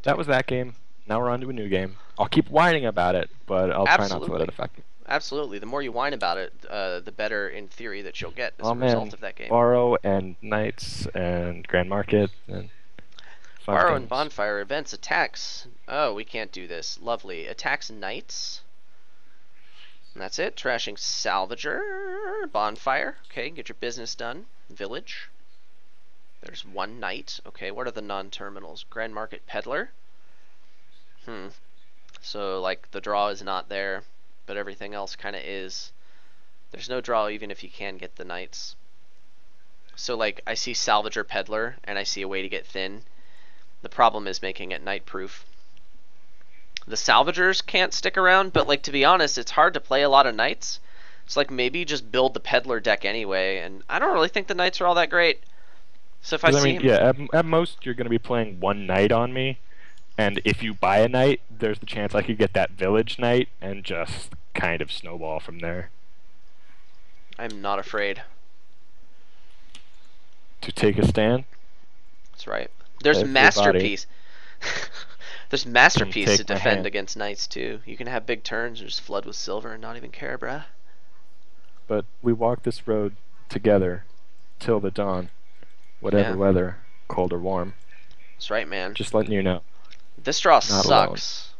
that was that game. Now we're on to a new game. I'll keep whining about it, but I'll try not to let it Absolutely. affect me. Absolutely. The more you whine about it, the better in theory that you'll get as Oh a result man, of that game. Borrow and Knights and Grand Market and fun Borrow and things. bonfire events attacks. Oh, we can't do this. Lovely. Attacks knights. And that's it. Trashing salvager. Bonfire. Okay, get your business done. Village. There's one knight. Okay, what are the non-terminals? Grand Market Peddler. So, like, the draw is not there, but everything else kind of is. There's no draw even if you can get the knights. So, like, I see Salvager Peddler, and I see a way to get thin. The problem is making it knight proof. The Salvagers can't stick around, but, like, to be honest, it's hard to play a lot of knights. So, like, maybe just build the Peddler deck anyway, and I don't really think the knights are all that great. So if I Because I see mean, him, yeah, at most you're going to be playing one Knight on me, and if you buy a Knight, there's the chance I could get that Village Knight and just kind of snowball from there. I'm not afraid. To take a stand, That's right. There's everybody Masterpiece. There's come Masterpiece to take my defend hand. against knights too. You can have big turns and just flood with silver and not even care, bruh. But we walk this road together till the dawn, whatever Yeah, weather, cold or warm. that's right, man. Just letting you know, This draw not alone. sucks.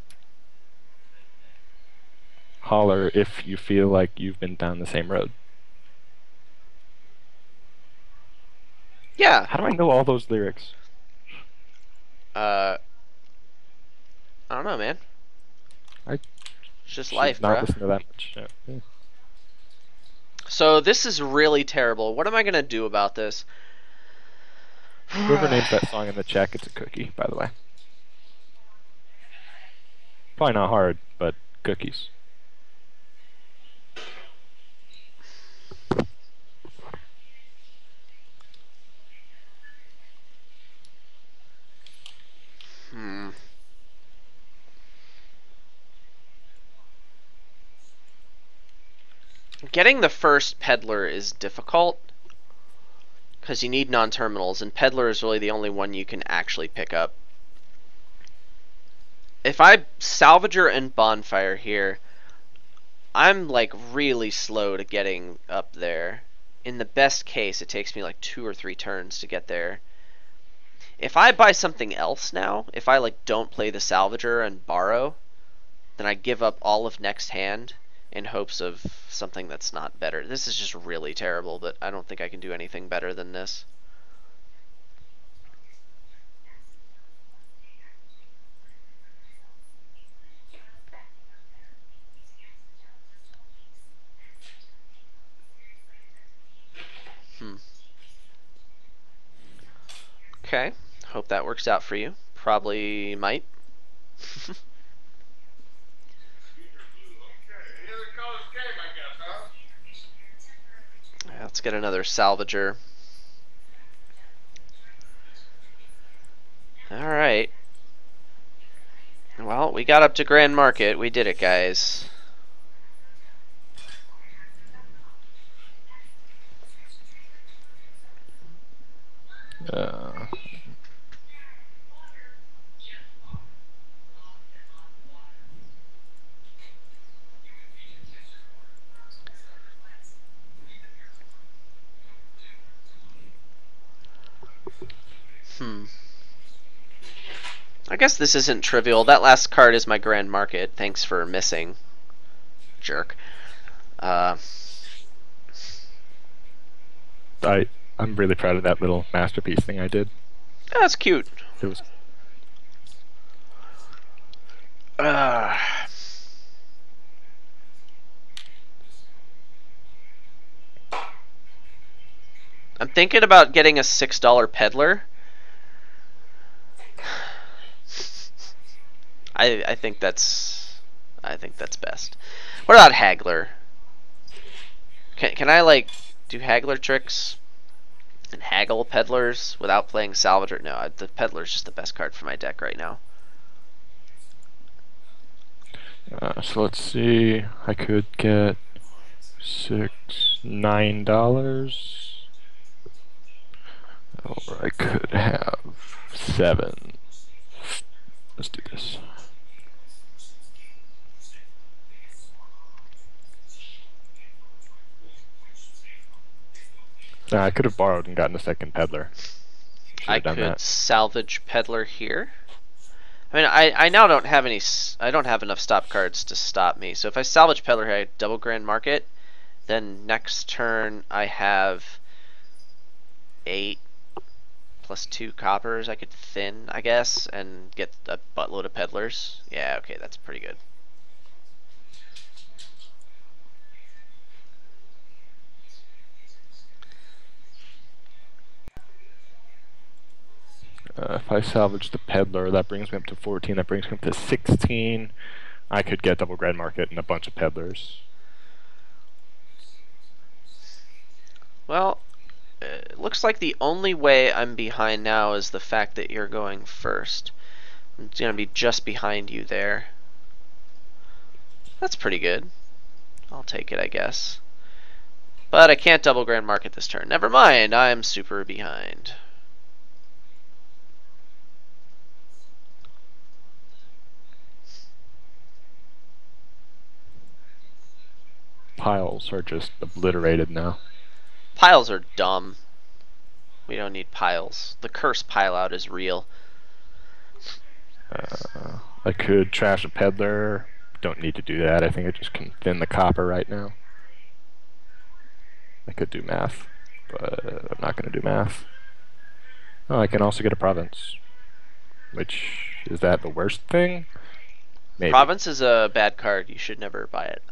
Holler if you feel like you've been down the same road. Yeah. How do I know all those lyrics? Uh, I don't know, man. I It's just should life, not bruh. listen to that much. Yeah. So this is really terrible. What am I gonna do about this? Whoever names that song in the chat gets a cookie, by the way. Probably not hard, but cookies. Hmm. Getting the first peddler is difficult because you need non-terminals, and peddler is really the only one you can actually pick up. If I salvager and bonfire here, I'm like really slow to getting up there. In the best case, it takes me like 2 or 3 turns to get there. If I buy something else now, if I like don't play the salvager and borrow, then I give up all of next hand in hopes of something that's not better. This is just really terrible, but I don't think I can do anything better than this. Hmm. Okay. Hope that works out for you. Probably might. Let's get another salvager. Alright. Well, we got up to Grand Market. We did it, guys. Uh, Hmm. I guess this isn't trivial. That last card is my Grand Market. Thanks for missing, jerk. Uh, I'm really proud of that little masterpiece thing I did. that's cute. It was Uh, I'm thinking about getting a $6 peddler. I think that's best. What about haggler? Can I like do haggler tricks and haggle peddlers without playing salvager? No, the peddler's just the best card for my deck right now. so let's see. I could get $9, or I could have 7. Let's do this. I could have borrowed and gotten a second peddler. Should I have done could that. salvage peddler here. I mean, I now don't have any. I don't have enough stop cards to stop me. So if I salvage peddler here, I double grand market. Then next turn I have 8 plus 2 coppers. I could thin, I guess, and get a buttload of peddlers. Yeah, okay, that's pretty good. If I salvage the peddler, that brings me up to 14. That brings me up to 16. I could get double grand market and a bunch of peddlers. Well, it looks like the only way I'm behind now is the fact that you're going first. I'm gonna be just behind you there. That's pretty good. I'll take it, I guess. But I can't double grand market this turn. Never mind, I'm super behind. Piles are just obliterated now. Piles are dumb. We don't need piles. The curse pile out is real. I could trash a peddler. Don't need to do that. I think I just can thin the copper right now. I could do math, but I'm not going to do math. Oh, I can also get a province. Which, is that the worst thing? Maybe. Province is a bad card. You should never buy it.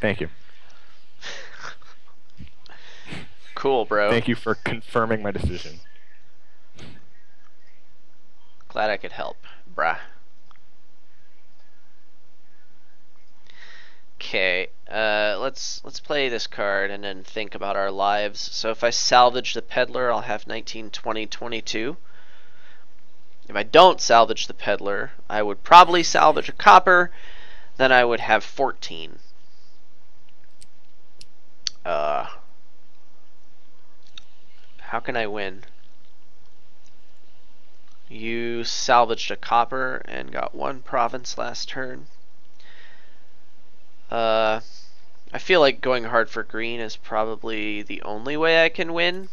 Thank you. Cool, bro. Thank you for confirming my decision. Glad I could help, brah. Okay, let's play this card and then think about our lives. So if I salvage the peddler, I'll have 19, 20, 22. If I don't salvage the peddler, I would probably salvage a copper. Then I would have 14. How can I win? You salvaged a copper and got 1 province last turn. I feel like going hard for green is probably the only way I can win.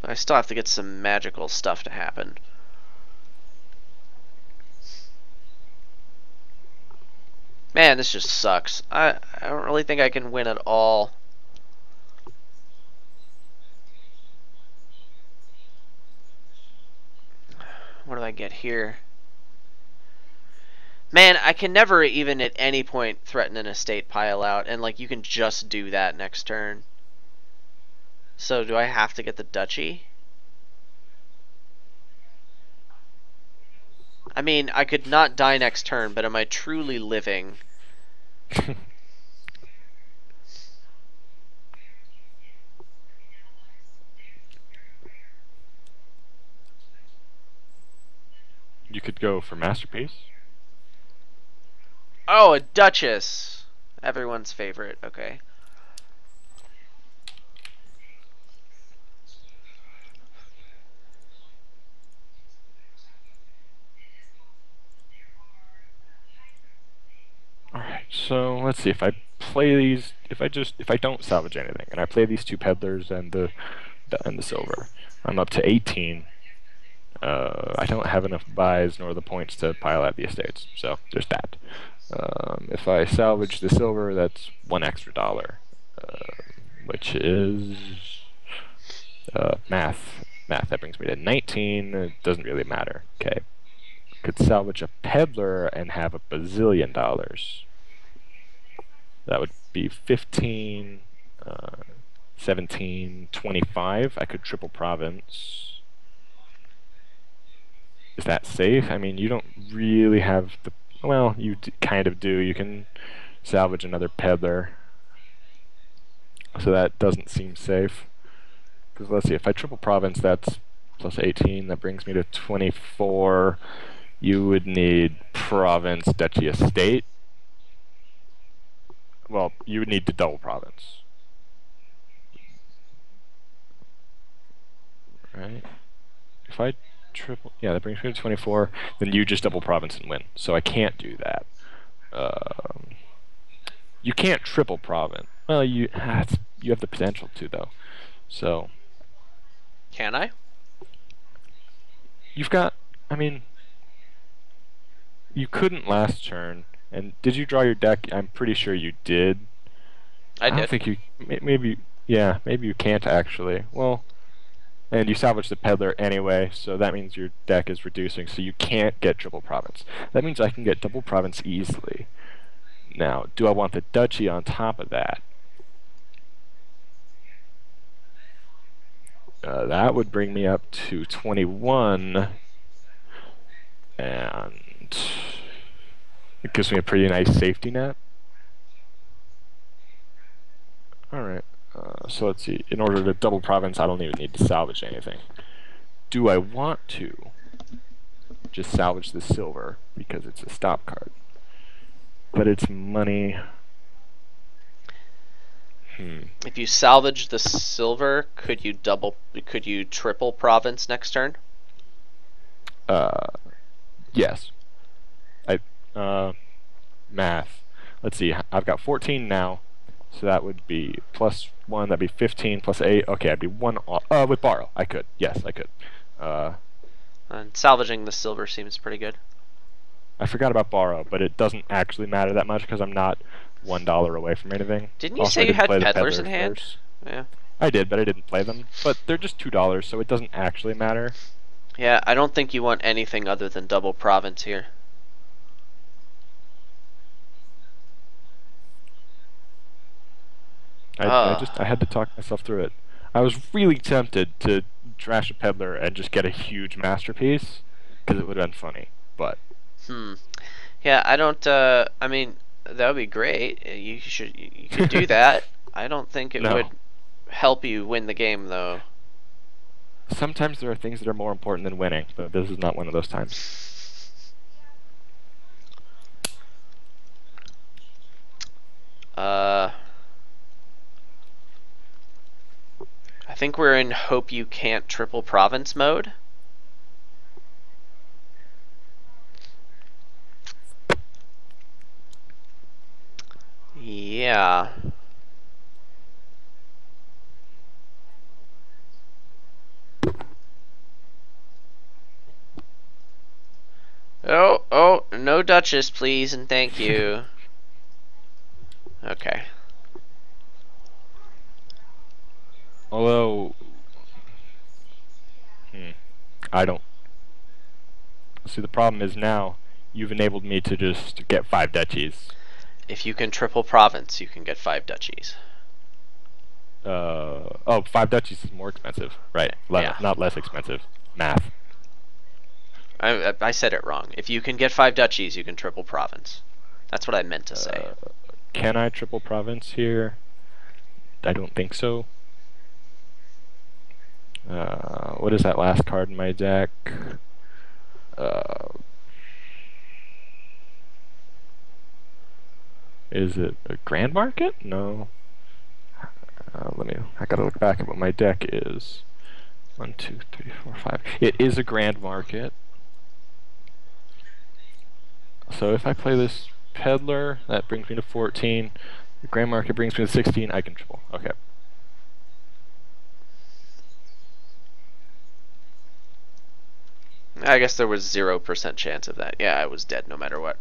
But I still have to get some magical stuff to happen. Man, this just sucks. I don't really think I can win at all. What do I get here? Man, I can never even at any point threaten an estate pile out, and like you can just do that next turn. So do I have to get the duchy? I mean, I could not die next turn, but am I truly living? You could go for Masterpiece. Oh, a duchess! Everyone's favorite, okay. Alright, so let's see if I play these, if I don't salvage anything, and I play these 2 peddlers and the silver, I'm up to 18. I don't have enough buys nor the points to pile out the estates, so there's that. If I salvage the silver, that's $1 extra, which is math. That brings me to 19. It doesn't really matter. Okay. Could salvage a peddler and have $1 bazillion. That would be 15, 17, 25. I could triple province. Is that safe? I mean, you don't really have the... Well, you kind of do. You can salvage another peddler. So that doesn't seem safe. Because let's see, if I triple province, that's plus 18. That brings me to 24. You would need province, duchy, estate. Well, you would need to double province. Right? If I triple. Yeah, that brings me to 24. Then you just double province and win. So I can't do that. Um, you can't triple province. Well, you have the potential to though. So Can I? you've got. I mean, you couldn't last turn. And did you draw your deck? I'm pretty sure you did. I I don't did. think you. Maybe. Yeah, maybe you can't actually. Well, and you salvage the peddler anyway, so that means your deck is reducing, so you can't get triple province. That means I can get double province easily. Now, do I want the duchy on top of that? That would bring me up to 21, and it gives me a pretty nice safety net. Alright, so let's see. In order to double province, I don't even need to salvage anything. Do I want to just salvage the silver because it's a stop card? But it's money. If you salvage the silver, could you triple province next turn? Yes. I math. Let's see. I've got 14 now, so that would be +1. That'd be 15 plus 8. Okay, I'd be 1 off. With borrow, I could. Yes, I could. And salvaging the silver seems pretty good. I forgot about borrow, but it doesn't actually matter that much because I'm not $1 away from anything. Didn't you Also, say I you didn't had play the peddlers in peddlers hand? first. Yeah. I did, but I didn't play them. But they're just $2, so it doesn't actually matter. Yeah, I don't think you want anything other than double province here. I had to talk myself through it. I was really tempted to trash a peddler and just get a huge masterpiece because it would have been funny, but Yeah, I don't. I mean, that would be great. You could do that. I don't think it No. would help you win the game though. Sometimes there are things that are more important than winning, but this is not one of those times. I think we're in hope you can't triple province mode. Yeah. Oh, no Duchess, please, and thank you. Okay. Although, I don't. See, the problem is now you've enabled me to just get 5 duchies. If you can triple province, you can get 5 duchies. 5 duchies is more expensive, right? Yeah. Not less expensive. Math. I said it wrong. If you can get 5 duchies, you can triple province. That's what I meant to say. Can I triple province here? I don't think so. What is that last card in my deck? Is it a Grand Market? No. I gotta look back at what my deck is. 1, 2, 3, 4, 5. It is a Grand Market. So if I play this Peddler, that brings me to 14. The Grand Market brings me to 16. I can triple. Okay. I guess there was 0% chance of that. Yeah, I was dead no matter what.